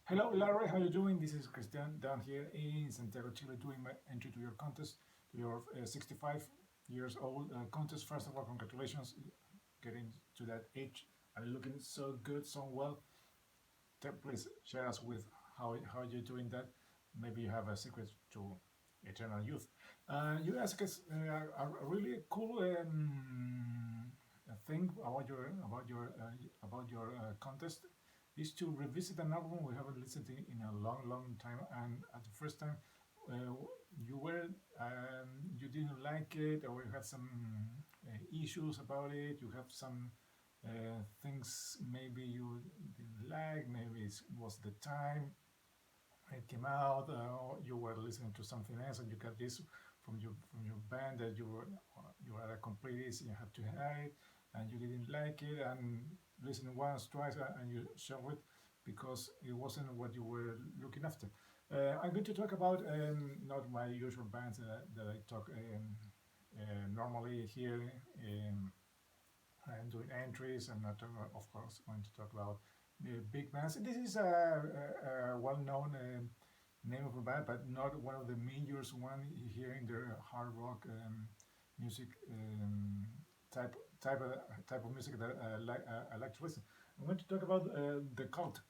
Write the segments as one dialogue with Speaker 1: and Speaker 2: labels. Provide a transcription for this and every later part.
Speaker 1: Hello, Larry. How you doing? This is Christian down here in Santiago, Chile, doing my entry to your contest, to your 65 years old contest. First of all, congratulations, getting to that age and looking so good, so well. Please share us with how you're doing that. Maybe you have a secret to eternal youth. You ask us a really cool thing about your contest is to revisit an album we haven't listened to in a long time. And at the first time, uh, you were you didn't like it, or you had some issues about it. You have some things maybe you didn't like. Maybe it was the time it came out, or you were listening to something else, and you got this from your band that you had a complete list, and you had to hear it, and you didn't like it, and listen once, twice, and you show it because it wasn't what you were looking after. I'm going to talk about not my usual bands that I talk normally here. Um, I'm doing entries. I'm not, of course, going to talk about the big bands. This is a well-known name of a band, but not one of the major one here in the hard rock music type type of music that I like to listen. I'm going to talk about the Cult.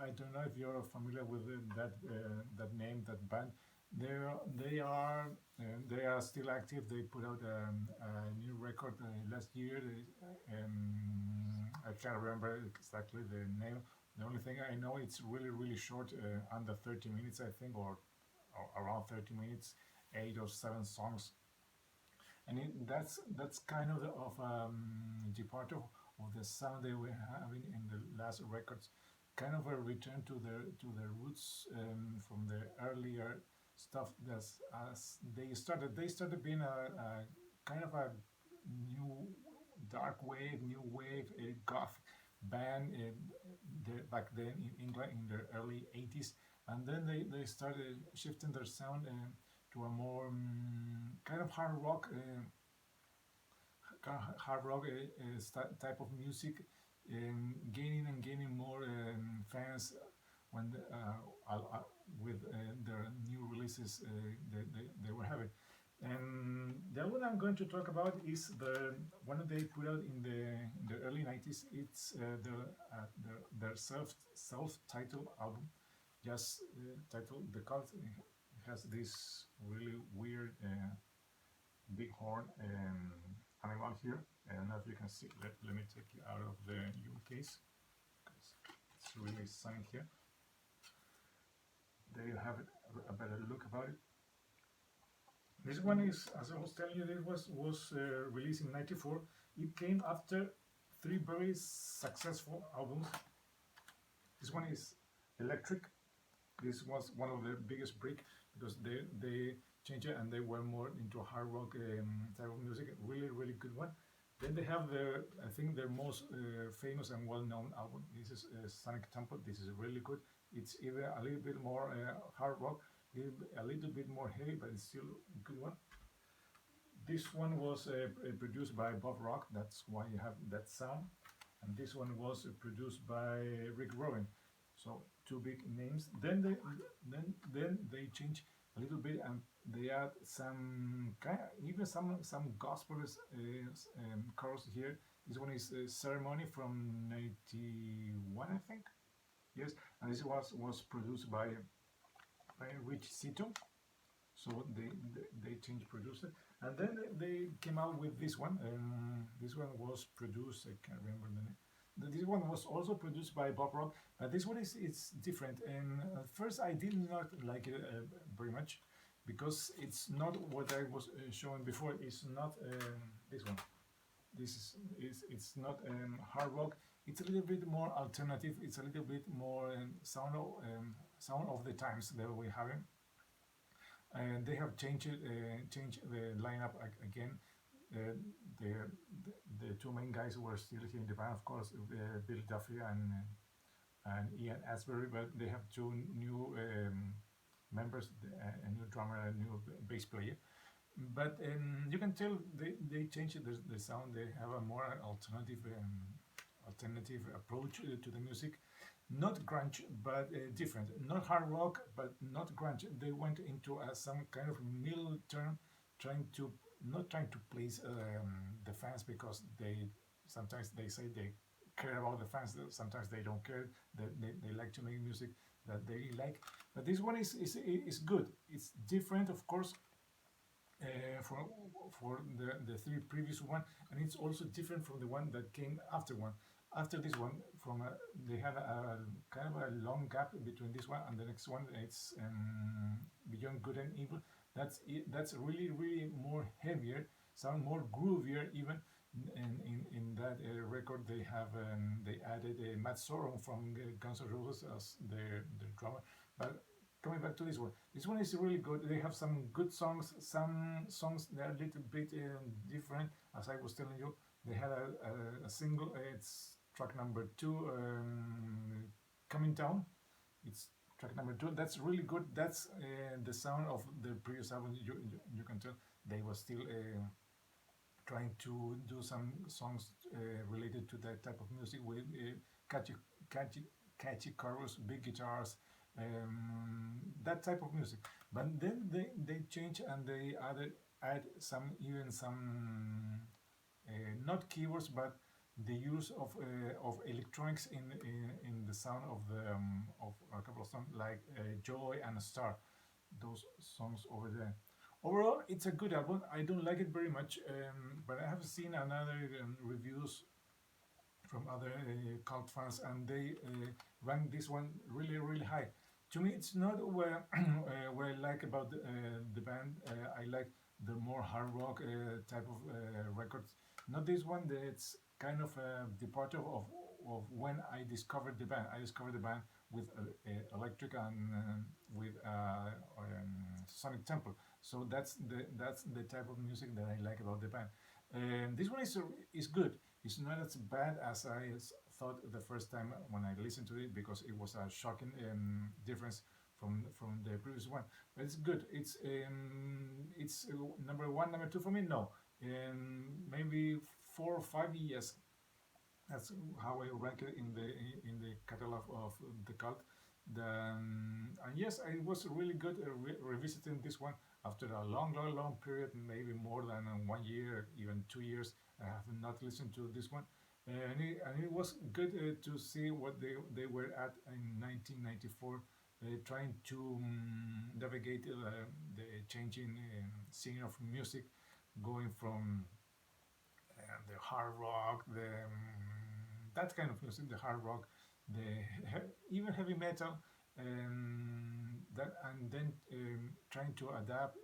Speaker 1: I don't know if you're familiar with that name, that band. They are still active. They put out a new record last year. I can't remember exactly the name. The only thing I know, it's really short, under 30 minutes, I think, or around 30 minutes, 8 or 7 songs, and that's kind of departure of the sound they were having in the last records, kind of a return to the roots from the earlier stuff. That's as they started being a kind of a new dark wave, new wave, a goth band back then in England in the early 80s, and then they started shifting their sound to a more kind of hard rock type of music, gaining and gaining more fans when with their new releases they were having. And the one I'm going to talk about is the one that they put out in the early 90s. It's their self-titled album, just titled The Cult. It has this really weird big horn animal here. I don't know if you can see. Let me take it out of the U case because it's really sunny here. There you have it, a better look about it. This one is, as I was telling you, this was released in '94. It came after three very successful albums. This one is Electric. This was one of the biggest break because they changed it and they were more into hard rock type of music. Really good one. Then they have I think their most famous and well-known album. This is Sonic Temple. This is really good. It's even a little bit more hard rock, a little bit more heavy, but it's still a good one. This one was produced by Bob Rock. That's why you have that sound. And this one was produced by Rick Rubin. So two big names. Then they change a little bit and they add some kind, even some gospel chorus here. This one is Ceremony from '91, I think. Yes, and this was produced by Rich Sito. So they changed producer, and then they came out with this one. This one was produced. I can't remember the name. This one was also produced by Bob Rock, but this one is it's different. And at first, I did not like it very much because it's not what I was showing before. It's not this one. This is it's not hard rock. It's a little bit more alternative. It's a little bit more sound of the times that we have. And they have changed the lineup again. Uh, the, the two main guys were still here in the band, of course, Bill Duffy and Ian Asbury, but they have two new members, a new drummer, and a new bass player. But you can tell they changed the sound. They have a more alternative approach to the music. not grunge, but different. Not hard rock, but not grunge. They went into some kind of middle term, trying to not trying to please the fans because they sometimes they say they care about the fans. Sometimes they don't care. They like to make music that they like. But this one is good. It's different, of course, for the three previous one, and it's also different from the one that came after one. After this one, they had a kind of a long gap between this one and the next one. It's Beyond Good and Evil. That's really more heavier, sound more groovier even. In that record, they added Matt Sorum from Guns N' Roses as their drummer, but coming back to this one is really good. They have some good songs. Some songs that are a little bit different. As I was telling you, they had a single. It's track number two, Coming Down. It's track number two. That's really good. That's the sound of the previous album. You can tell they were still trying to do some songs related to that type of music with catchy, catchy, catchy chorus, big guitars, that type of music. But then they change and they add some not keyboards, but the use of electronics in the sound of a couple of songs like Joy and Star, those songs over there. Overall, it's a good album. I don't like it very much, but I have seen another reviews from other cult fans, and they rank this one really high. To me, it's not what I like about the band. I like the more hard rock type of records. Not this one. That's kind of a departure of when I discovered the band. I discovered the band with Electric and with Sonic Temple. So that's the type of music that I like about the band. This one is good. It's not as bad as I thought the first time when I listened to it because it was a shocking difference from the previous one. But it's good. It's number one, number two for me. No, maybe 4 or 5 years. That's how I rank it in the catalog of the cult. And yes, I was really good revisiting this one after a long period, maybe more than 1 year, even 2 years. I have not listened to this one, and it was good to see what they were at in 1994, trying to navigate the changing scene of music, going from the hard rock, that kind of music, the hard rock, even heavy metal, and then trying to adapt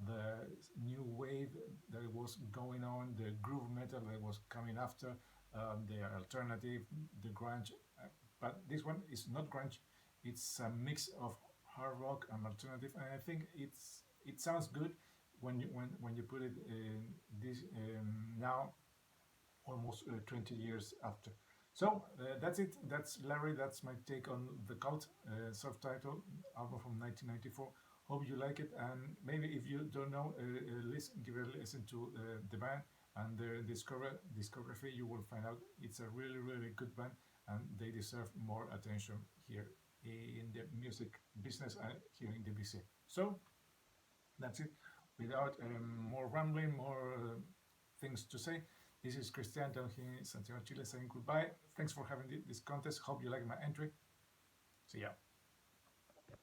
Speaker 1: the new wave that was going on, the groove metal that was coming after, the alternative, the grunge. But this one is not grunge; it's a mix of hard rock and alternative, and I think it sounds good when you put it this now almost 20 years after. So that's it. That's Larry. That's my take on the Cult self-titled album from 1994. Hope you like it, and maybe if you don't know, listen, give a listen to the band and their discography. You will find out it's a really good band, and they deserve more attention here in the music business here in the BC. So that's it. Without more rambling, more things to say, this is Christian down here in Santiago, Chile saying goodbye. Thanks for having this contest. Hope you like my entry. See ya.